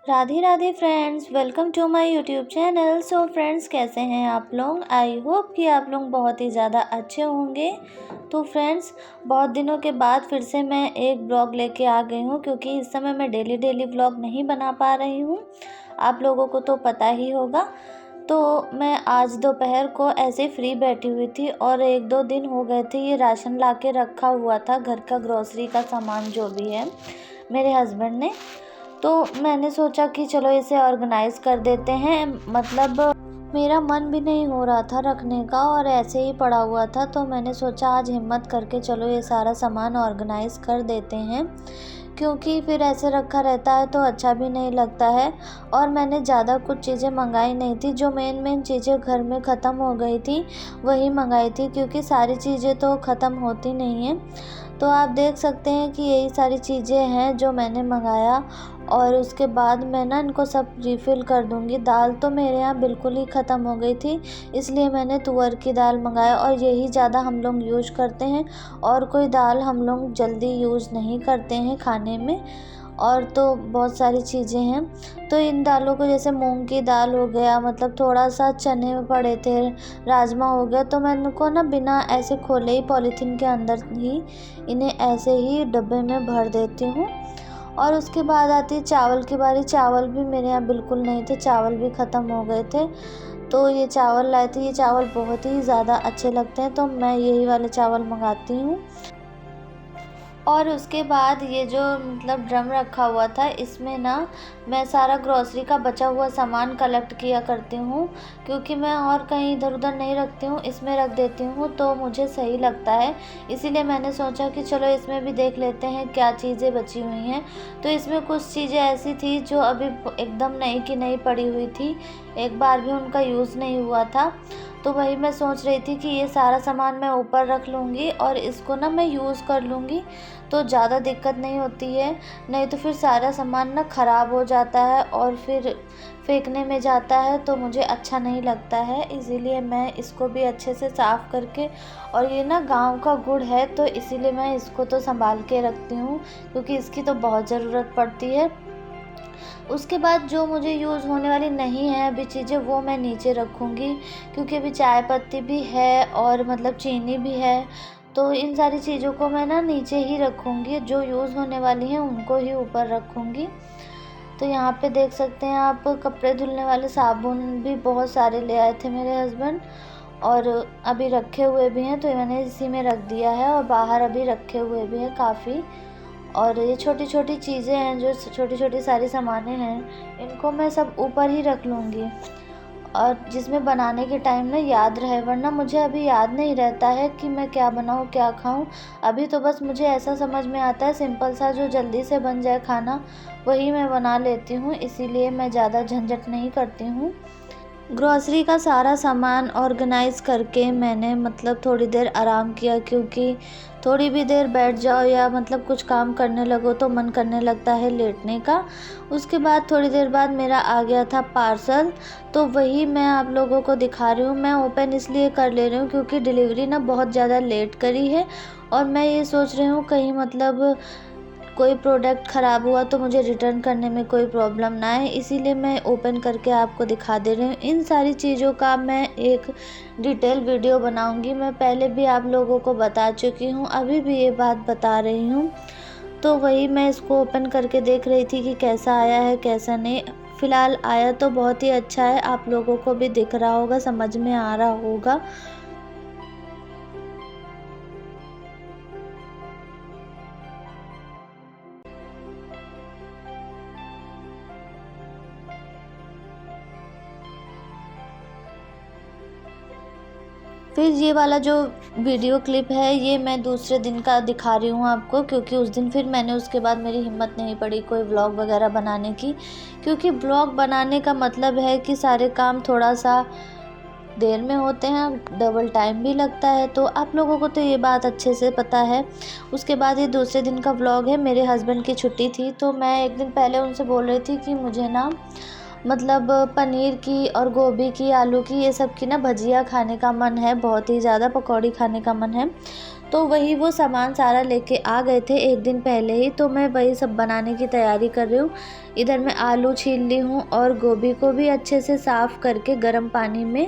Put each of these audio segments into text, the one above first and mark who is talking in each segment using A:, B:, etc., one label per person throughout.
A: Radhe Radhe friends, welcome to my YouTube channel. So friends, कैसे हैं आप लोग? आई होप कि आप लोग बहुत ही ज़्यादा अच्छे होंगे। तो फ्रेंड्स, बहुत दिनों के बाद फिर से मैं एक ब्लॉग लेके आ गई हूँ, क्योंकि इस समय मैं डेली ब्लॉग नहीं बना पा रही हूँ। आप लोगों को तो पता ही होगा। तो मैं आज दोपहर को ऐसे ही फ्री बैठी हुई थी और 1-2 दिन हो गए थे ये राशन ला के रखा हुआ था, घर का ग्रोसरी का सामान जो भी है मेरे हस्बैंड ने। तो मैंने सोचा कि चलो इसे ऑर्गेनाइज़ कर देते हैं। मतलब मेरा मन भी नहीं हो रहा था रखने का और ऐसे ही पड़ा हुआ था, तो मैंने सोचा आज हिम्मत करके चलो ये सारा सामान ऑर्गेनाइज़ कर देते हैं, क्योंकि फिर ऐसे रखा रहता है तो अच्छा भी नहीं लगता है। और मैंने ज़्यादा कुछ चीज़ें मंगाई नहीं थी, जो मेन चीज़ें घर में ख़त्म हो गई थी वही मंगाई थी, क्योंकि सारी चीज़ें तो ख़त्म होती नहीं हैं। तो आप देख सकते हैं कि यही सारी चीज़ें हैं जो मैंने मंगाया, और उसके बाद मैं ना इनको सब रिफ़िल कर दूँगी। दाल तो मेरे यहाँ बिल्कुल ही ख़त्म हो गई थी, इसलिए मैंने तुअर की दाल मंगाया, और यही ज़्यादा हम लोग यूज़ करते हैं, और कोई दाल हम लोग जल्दी यूज़ नहीं करते हैं खाने में। और तो बहुत सारी चीज़ें हैं। तो इन दालों को, जैसे मूंग की दाल हो गया, मतलब थोड़ा सा चने पड़े थे, राजमा हो गया, तो मैं इनको ना बिना ऐसे खोले ही पॉलीथीन के अंदर ही इन्हें ऐसे ही डब्बे में भर देती हूँ। और उसके बाद आती है चावल की बारी। चावल भी मेरे यहाँ बिल्कुल नहीं थे, चावल भी ख़त्म हो गए थे। तो ये चावल लाए थे, ये चावल बहुत ही ज़्यादा अच्छे लगते हैं, तो मैं यही वाले चावल मंगाती हूँ। और उसके बाद ये जो मतलब ड्रम रखा हुआ था, इसमें ना मैं सारा ग्रॉसरी का बचा हुआ सामान कलेक्ट किया करती हूँ, क्योंकि मैं और कहीं इधर उधर नहीं रखती हूँ, इसमें रख देती हूँ तो मुझे सही लगता है। इसीलिए मैंने सोचा कि चलो इसमें भी देख लेते हैं क्या चीज़ें बची हुई हैं। तो इसमें कुछ चीज़ें ऐसी थी जो अभी एकदम नई की नई पड़ी हुई थी, एक बार भी उनका यूज़ नहीं हुआ था। तो वही मैं सोच रही थी कि ये सारा सामान मैं ऊपर रख लूँगी और इसको ना मैं यूज़ कर लूँगी, तो ज़्यादा दिक्कत नहीं होती है। नहीं तो फिर सारा सामान ना ख़राब हो जाता है और फिर फेंकने में जाता है, तो मुझे अच्छा नहीं लगता है। इसीलिए मैं इसको भी अच्छे से साफ़ करके, और ये ना गांव का गुड़ है तो इसीलिए मैं इसको तो संभाल के रखती हूँ, क्योंकि इसकी तो बहुत ज़रूरत पड़ती है। उसके बाद जो मुझे यूज़ होने वाली नहीं है अभी चीज़ें, वो मैं नीचे रखूँगी, क्योंकि अभी चाय पत्ती भी है और मतलब चीनी भी है। तो इन सारी चीज़ों को मैं ना नीचे ही रखूँगी, जो यूज़ होने वाली हैं उनको ही ऊपर रखूँगी। तो यहाँ पे देख सकते हैं आप, कपड़े धुलने वाले साबुन भी बहुत सारे ले आए थे मेरे हस्बैंड, और अभी रखे हुए भी हैं, तो मैंने इसी में रख दिया है, और बाहर अभी रखे हुए भी हैं काफ़ी। और ये छोटी छोटी चीज़ें हैं, जो छोटी छोटी सारी सामानें हैं, इनको मैं सब ऊपर ही रख लूँगी, और जिसमें बनाने के टाइम ना याद रहे, वरना मुझे अभी याद नहीं रहता है कि मैं क्या बनाऊँ क्या खाऊँ। अभी तो बस मुझे ऐसा समझ में आता है सिंपल सा जो जल्दी से बन जाए खाना, वही मैं बना लेती हूँ, इसीलिए मैं ज़्यादा झंझट नहीं करती हूँ। ग्रॉसरी का सारा सामान ऑर्गेनाइज़ करके मैंने मतलब थोड़ी देर आराम किया, क्योंकि थोड़ी भी देर बैठ जाओ या मतलब कुछ काम करने लगो तो मन करने लगता है लेटने का। उसके बाद थोड़ी देर बाद मेरा आ गया था पार्सल, तो वही मैं आप लोगों को दिखा रही हूँ। मैं ओपन इसलिए कर ले रही हूँ क्योंकि डिलीवरी ना बहुत ज़्यादा लेट करी है, और मैं ये सोच रही हूँ कहीं मतलब कोई प्रोडक्ट ख़राब हुआ तो मुझे रिटर्न करने में कोई प्रॉब्लम ना आए, इसीलिए मैं ओपन करके आपको दिखा दे रही हूँ। इन सारी चीज़ों का मैं एक डिटेल वीडियो बनाऊंगी, मैं पहले भी आप लोगों को बता चुकी हूँ, अभी भी ये बात बता रही हूँ। तो वही मैं इसको ओपन करके देख रही थी कि कैसा आया है कैसा नहीं। फ़िलहाल आया तो बहुत ही अच्छा है, आप लोगों को भी दिख रहा होगा, समझ में आ रहा होगा। फिर ये वाला जो वीडियो क्लिप है, ये मैं दूसरे दिन का दिखा रही हूँ आपको, क्योंकि उस दिन फिर मैंने उसके बाद मेरी हिम्मत नहीं पड़ी कोई व्लॉग वगैरह बनाने की, क्योंकि व्लॉग बनाने का मतलब है कि सारे काम थोड़ा सा देर में होते हैं, डबल टाइम भी लगता है, तो आप लोगों को तो ये बात अच्छे से पता है। उसके बाद ये दूसरे दिन का व्लॉग है। मेरे हस्बैंड की छुट्टी थी, तो मैं एक दिन पहले उनसे बोल रही थी कि मुझे ना मतलब पनीर की और गोभी की, आलू की, ये सब की ना भजिया खाने का मन है, बहुत ही ज़्यादा पकौड़ी खाने का मन है। तो वही वो सामान सारा लेके आ गए थे एक दिन पहले ही, तो मैं वही सब बनाने की तैयारी कर रही हूँ। इधर मैं आलू छील ली हूँ और गोभी को भी अच्छे से साफ़ करके गर्म पानी में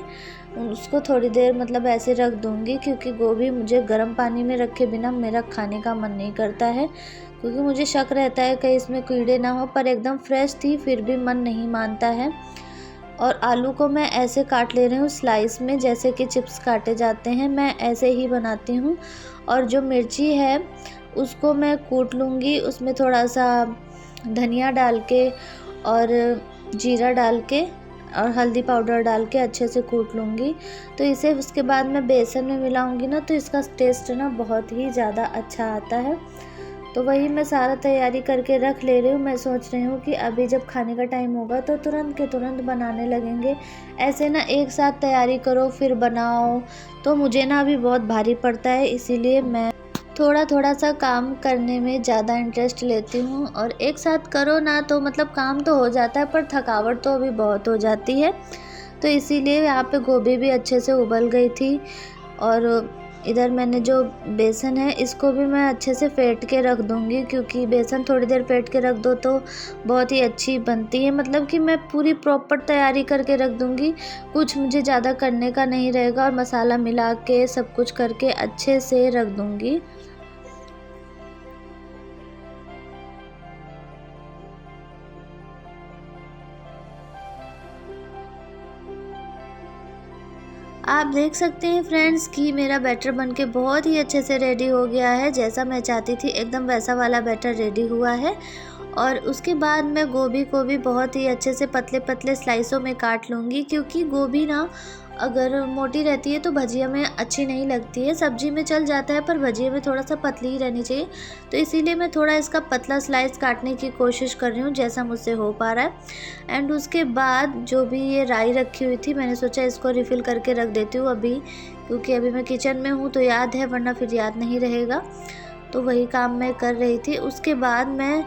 A: उसको थोड़ी देर मतलब ऐसे रख दूँगी, क्योंकि गोभी मुझे गर्म पानी में रखे बिना मेरा खाने का मन नहीं करता है, क्योंकि मुझे शक रहता है कहीं इसमें कीड़े ना हो। पर एकदम फ्रेश थी फिर भी मन नहीं मानता है। और आलू को मैं ऐसे काट ले रही हूँ स्लाइस में, जैसे कि चिप्स काटे जाते हैं, मैं ऐसे ही बनाती हूँ। और जो मिर्ची है उसको मैं कूट लूँगी, उसमें थोड़ा सा धनिया डाल के और जीरा डाल के और हल्दी पाउडर डाल के अच्छे से कूट लूँगी। तो इसे उसके बाद मैं बेसन में मिलाऊँगी ना, तो इसका टेस्ट ना बहुत ही ज़्यादा अच्छा आता है। तो वही मैं सारा तैयारी करके रख ले रही हूँ। मैं सोच रही हूँ कि अभी जब खाने का टाइम होगा तो तुरंत के तुरंत बनाने लगेंगे। ऐसे ना एक साथ तैयारी करो फिर बनाओ तो मुझे ना अभी बहुत भारी पड़ता है, इसीलिए मैं थोड़ा थोड़ा सा काम करने में ज़्यादा इंटरेस्ट लेती हूँ। और एक साथ करो ना तो मतलब काम तो हो जाता है, पर थकावट तो अभी बहुत हो जाती है। तो इसीलिए यहाँ पे गोभी भी अच्छे से उबल गई थी। और इधर मैंने जो बेसन है इसको भी मैं अच्छे से फेंट के रख दूँगी, क्योंकि बेसन थोड़ी देर फेंट के रख दो तो बहुत ही अच्छी बनती है। मतलब कि मैं पूरी प्रॉपर तैयारी करके रख दूँगी, कुछ मुझे ज़्यादा करने का नहीं रहेगा, और मसाला मिला के सब कुछ करके अच्छे से रख दूँगी। आप देख सकते हैं फ्रेंड्स कि मेरा बैटर बनके बहुत ही अच्छे से रेडी हो गया है। जैसा मैं चाहती थी एकदम वैसा वाला बैटर रेडी हुआ है। और उसके बाद मैं गोभी को भी बहुत ही अच्छे से पतले पतले स्लाइसों में काट लूँगी, क्योंकि गोभी ना अगर मोटी रहती है तो भजिया में अच्छी नहीं लगती है। सब्जी में चल जाता है पर भजिया में थोड़ा सा पतली ही रहनी चाहिए। तो इसीलिए मैं थोड़ा इसका पतला स्लाइस काटने की कोशिश कर रही हूँ, जैसा मुझसे हो पा रहा है। एंड उसके बाद जो भी ये राई रखी हुई थी, मैंने सोचा इसको रिफ़िल करके रख देती हूँ अभी, क्योंकि अभी मैं किचन में हूँ तो याद है, वरना फिर याद नहीं रहेगा। तो वही काम मैं कर रही थी। उसके बाद मैं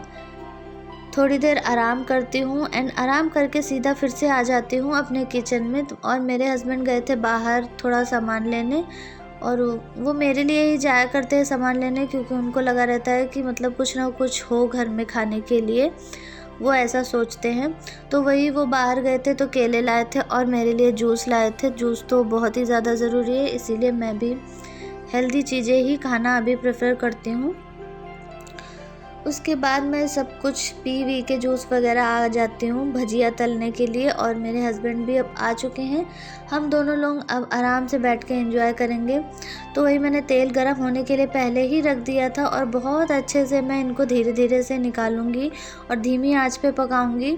A: थोड़ी देर आराम करती हूँ एंड आराम करके सीधा फिर से आ जाती हूँ अपने किचन में। और मेरे हस्बैंड गए थे बाहर थोड़ा सामान लेने, और वो मेरे लिए ही जाया करते हैं सामान लेने, क्योंकि उनको लगा रहता है कि मतलब कुछ ना कुछ हो घर में खाने के लिए, वो ऐसा सोचते हैं। तो वही वो बाहर गए थे तो केले लाए थे और मेरे लिए जूस लाए थे। जूस तो बहुत ही ज़्यादा ज़रूरी है, इसीलिए मैं भी हेल्दी चीज़ें ही खाना अभी प्रेफर करती हूँ। उसके बाद मैं सब कुछ पी वी के जूस वगैरह आ जाती हूँ भजिया तलने के लिए, और मेरे हस्बैंड भी अब आ चुके हैं। हम दोनों लोग अब आराम से बैठ के एंजॉय करेंगे। तो वही मैंने तेल गरम होने के लिए पहले ही रख दिया था, और बहुत अच्छे से मैं इनको धीरे धीरे से निकालूंगी और धीमी आंच पे पकाऊंगी।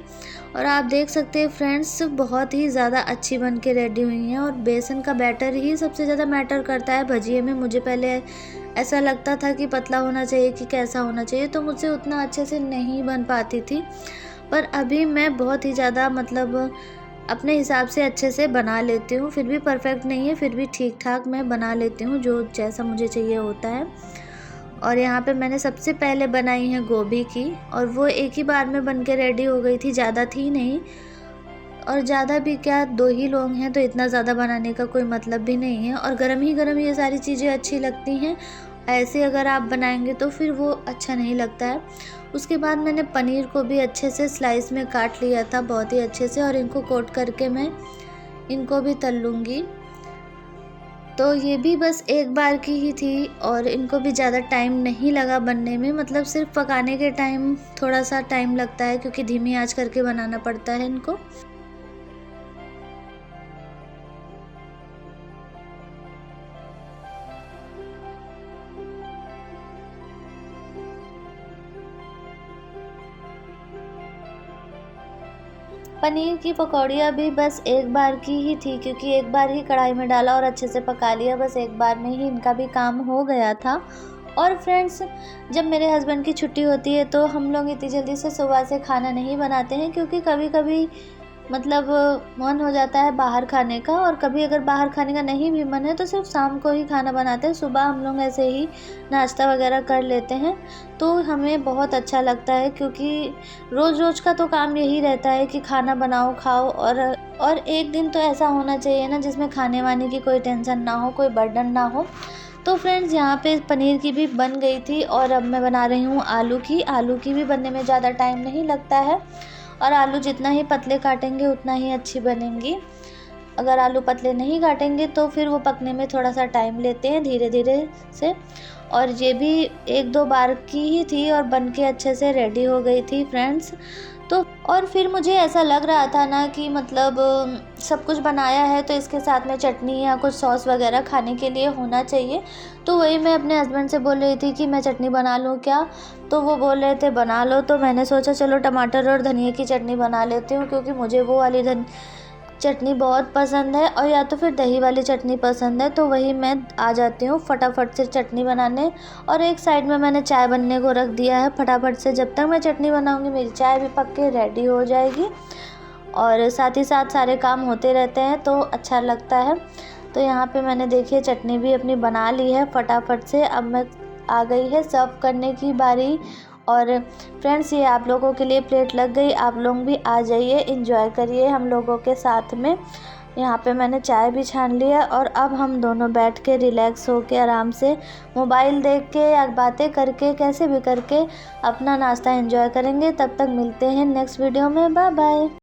A: और आप देख सकते हैं फ्रेंड्स, बहुत ही ज़्यादा अच्छी बन के रेडी हुई हैं। और बेसन का बैटर ही सबसे ज़्यादा मैटर करता है भजिए में। मुझे पहले ऐसा लगता था कि पतला होना चाहिए कि कैसा होना चाहिए, तो मुझसे उतना अच्छे से नहीं बन पाती थी। पर अभी मैं बहुत ही ज़्यादा मतलब अपने हिसाब से अच्छे से बना लेती हूँ। फिर भी परफेक्ट नहीं है, फिर भी ठीक ठाक मैं बना लेती हूँ, जो जैसा मुझे चाहिए होता है। और यहाँ पे मैंने सबसे पहले बनाई है गोभी की, और वो एक ही बार में बन के रेडी हो गई थी, ज़्यादा थी नहीं। और ज़्यादा भी क्या, 2 ही लोग हैं तो इतना ज़्यादा बनाने का कोई मतलब भी नहीं है। और गरम ही गरम ये सारी चीज़ें अच्छी लगती हैं, ऐसे अगर आप बनाएंगे तो फिर वो अच्छा नहीं लगता है। उसके बाद मैंने पनीर को भी अच्छे से स्लाइस में काट लिया था बहुत ही अच्छे से, और इनको कोट करके मैं इनको भी तल लूँगी। तो ये भी बस एक बार की ही थी, और इनको भी ज़्यादा टाइम नहीं लगा बनने में। मतलब सिर्फ पकाने के टाइम थोड़ा सा टाइम लगता है, क्योंकि धीमी आंच करके बनाना पड़ता है इनको। पनीर की पकौड़ियाँ भी बस एक बार की ही थी, क्योंकि एक बार ही कढ़ाई में डाला और अच्छे से पका लिया, बस एक बार में ही इनका भी काम हो गया था। और फ्रेंड्स, जब मेरे हस्बैंड की छुट्टी होती है तो हम लोग इतनी जल्दी से सुबह से खाना नहीं बनाते हैं, क्योंकि कभी कभी मतलब मन हो जाता है बाहर खाने का, और कभी अगर बाहर खाने का नहीं भी मन है तो सिर्फ शाम को ही खाना बनाते हैं। सुबह हम लोग ऐसे ही नाश्ता वगैरह कर लेते हैं, तो हमें बहुत अच्छा लगता है, क्योंकि रोज़ रोज़ का तो काम यही रहता है कि खाना बनाओ खाओ। और एक दिन तो ऐसा होना चाहिए ना जिसमें खाने वाने की कोई टेंशन ना हो, कोई बर्डन ना हो। तो फ्रेंड्स यहाँ पे पनीर की भी बन गई थी और अब मैं बना रही हूँ आलू की भी बनने में ज़्यादा टाइम नहीं लगता है और आलू जितना ही पतले काटेंगे उतना ही अच्छी बनेंगी। अगर आलू पतले नहीं काटेंगे तो फिर वो पकने में थोड़ा सा टाइम लेते हैं धीरे धीरे से। और ये भी 1-2 बार की ही थी और बन के अच्छे से रेडी हो गई थी फ्रेंड्स। तो और फिर मुझे ऐसा लग रहा था ना कि मतलब सब कुछ बनाया है तो इसके साथ में चटनी या कुछ सॉस वगैरह खाने के लिए होना चाहिए। तो वही मैं अपने हस्बैंड से बोल रही थी कि मैं चटनी बना लूँ क्या, तो वो बोल रहे थे बना लो। तो मैंने सोचा चलो टमाटर और धनिया की चटनी बना लेती हूँ, क्योंकि मुझे वो वाली चटनी बहुत पसंद है और या तो फिर दही वाली चटनी पसंद है। तो वही मैं आ जाती हूँ फटाफट से चटनी बनाने। और एक साइड में मैंने चाय बनने को रख दिया है फटाफट से। जब तक मैं चटनी बनाऊँगी मेरी चाय भी पक के रेडी हो जाएगी और साथ ही साथ सारे काम होते रहते हैं तो अच्छा लगता है। तो यहाँ पे मैंने देखिए चटनी भी अपनी बना ली है फटाफट से। अब मैं आ गई है सर्व करने की बारी। और फ्रेंड्स ये आप लोगों के लिए प्लेट लग गई, आप लोग भी आ जाइए, एंजॉय करिए हम लोगों के साथ में। यहाँ पे मैंने चाय भी छान ली है और अब हम दोनों बैठ के रिलैक्स होके आराम से मोबाइल देख के या बातें करके कैसे भी करके अपना नाश्ता एंजॉय करेंगे। तब तक मिलते हैं नेक्स्ट वीडियो में। Bye bye.